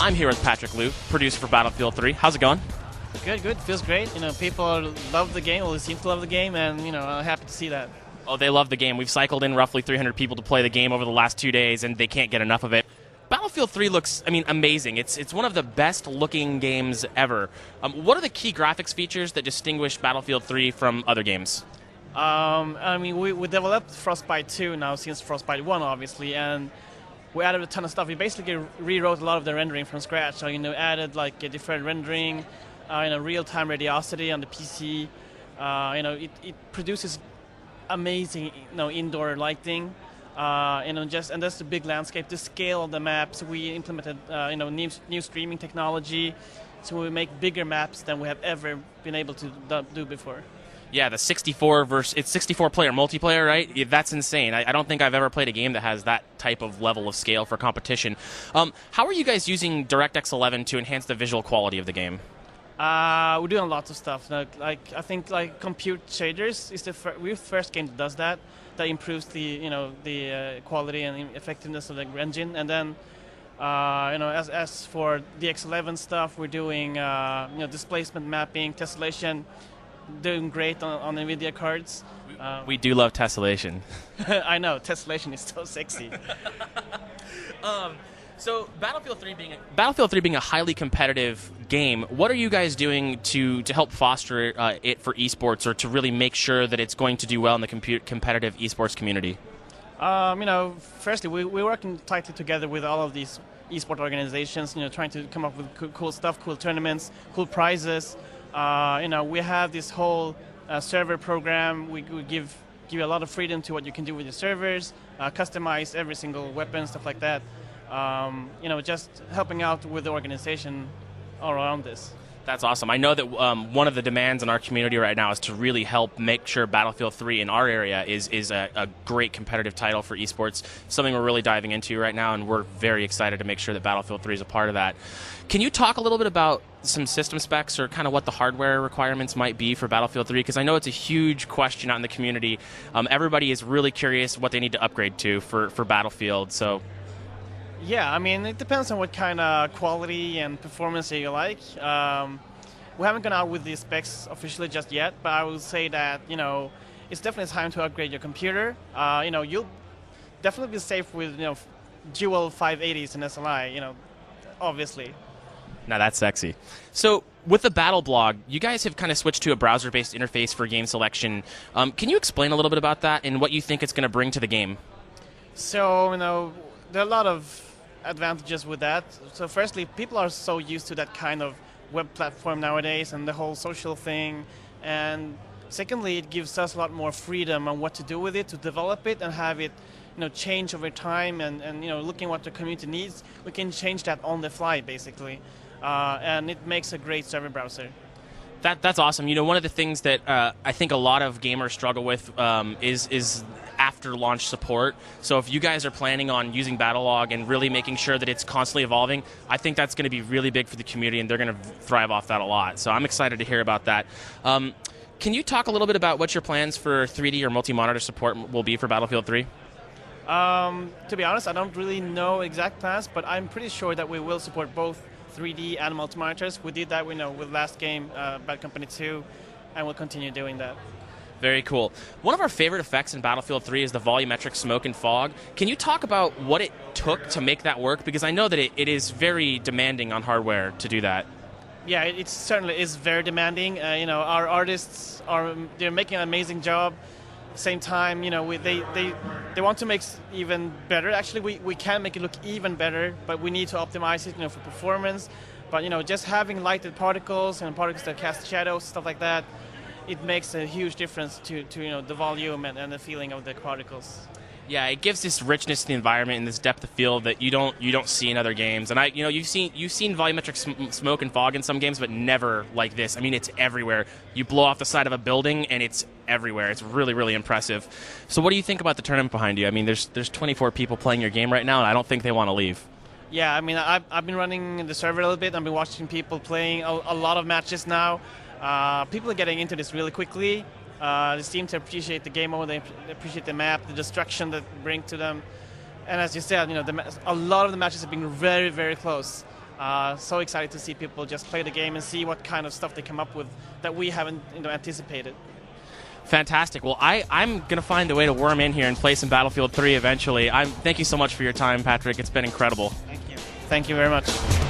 I'm here with Patrick Liu, producer for Battlefield 3. How's it going? Good, good. Feels great. People love the game, or they seem to love the game, and I'm happy to see that. Oh, they love the game. We've cycled in roughly 300 people to play the game over the last 2 days, and they can't get enough of it. Battlefield 3 looks, amazing. It's one of the best-looking games ever. What are the key graphics features that distinguish Battlefield 3 from other games? We developed Frostbite 2 now since Frostbite 1, obviously, and we added a ton of stuff. We basically rewrote a lot of the rendering from scratch. So, added like a different rendering, real-time radiosity on the PC. It produces amazing, indoor lighting. And that's the big landscape. The scale of the maps, we implemented, new streaming technology, so we make bigger maps than we have ever been able to do before. Yeah, the 64-player multiplayer, right? That's insane. I don't think I've ever played a game that has that type of level of scale for competition. How are you guys using DirectX 11 to enhance the visual quality of the game? We're doing lots of stuff. I think compute shaders is the first game that does that. That improves the quality and effectiveness of the engine. And then as for the X11 stuff, we're doing displacement mapping, tessellation. Doing great on NVIDIA cards. We do love tessellation. I know, tessellation is so sexy. So Battlefield 3 being a highly competitive game, what are you guys doing to help foster it for esports, or to really make sure that it's going to do well in the competitive esports community? Firstly, we're working tightly together with all of these esport organizations, trying to come up with cool stuff, cool tournaments, cool prizes. We have this whole server program. We give you a lot of freedom to what you can do with your servers, customize every single weapon, stuff like that. Just helping out with the organization all around this. That's awesome. I know that one of the demands in our community right now is to really help make sure Battlefield 3 in our area is a great competitive title for esports, something we're really diving into right now, and we're very excited to make sure that Battlefield 3 is a part of that. Can you talk a little bit about some system specs, or kind of what the hardware requirements might be for Battlefield 3? Because I know it's a huge question out in the community. Everybody is really curious what they need to upgrade to for Battlefield. So. Yeah, it depends on what kind of quality and performance that you like. We haven't gone out with the specs officially just yet, but I will say that, it's definitely time to upgrade your computer. You'll definitely be safe with, dual 580s and SLI, obviously. Now that's sexy. So with the Battle Blog, you guys have kind of switched to a browser-based interface for game selection. Can you explain a little bit about that and what you think it's going to bring to the game? So, there are a lot of advantages with that. So firstly, people are so used to that kind of web platform nowadays and the whole social thing. And secondly, it gives us a lot more freedom on what to do with it, to develop it and have it change over time, and looking what the community needs, we can change that on the fly basically. And it makes a great server browser. That's awesome. One of the things that I think a lot of gamers struggle with is after launch support. So if you guys are planning on using Battlelog and really making sure that it's constantly evolving, I think that's going to be really big for the community, and they're going to thrive off that a lot. So I'm excited to hear about that. Can you talk a little bit about what your plans for 3D or multi-monitor support will be for Battlefield 3? To be honest, I don't really know exact plans, but I'm pretty sure that we will support both 3D and multi-monitors. We did that with last game, Bad Company 2, and we'll continue doing that. Very cool. One of our favorite effects in Battlefield 3 is the volumetric smoke and fog. Can you talk about what it took to make that work? Because I know that it is very demanding on hardware to do that. Yeah, it certainly is very demanding. Our artists they're making an amazing job. Same time, they want to make even better. Actually, we can make it look even better, but we need to optimize it, for performance. But just having lighted particles and particles that cast shadows, stuff like that, it makes a huge difference to the volume and the feeling of the particles. Yeah, it gives this richness to the environment and this depth of field that you don't see in other games. And you've seen volumetric smoke and fog in some games, but never like this. It's everywhere. You blow off the side of a building and it's everywhere. It's really, really impressive. So what do you think about the tournament behind you? There's 24 people playing your game right now, and I don't think they want to leave. Yeah, I've been running the server a little bit. I've been watching people playing a lot of matches now. People are getting into this really quickly. They seem to appreciate the game mode. They appreciate the map, the destruction that it brings to them. And as you said, a lot of the matches have been very, very close. So excited to see people just play the game and see what kind of stuff they come up with that we haven't anticipated. Fantastic. Well, I'm going to find a way to worm in here and play some Battlefield 3 eventually. Thank you so much for your time, Patrick. It's been incredible. Thank you. Thank you very much.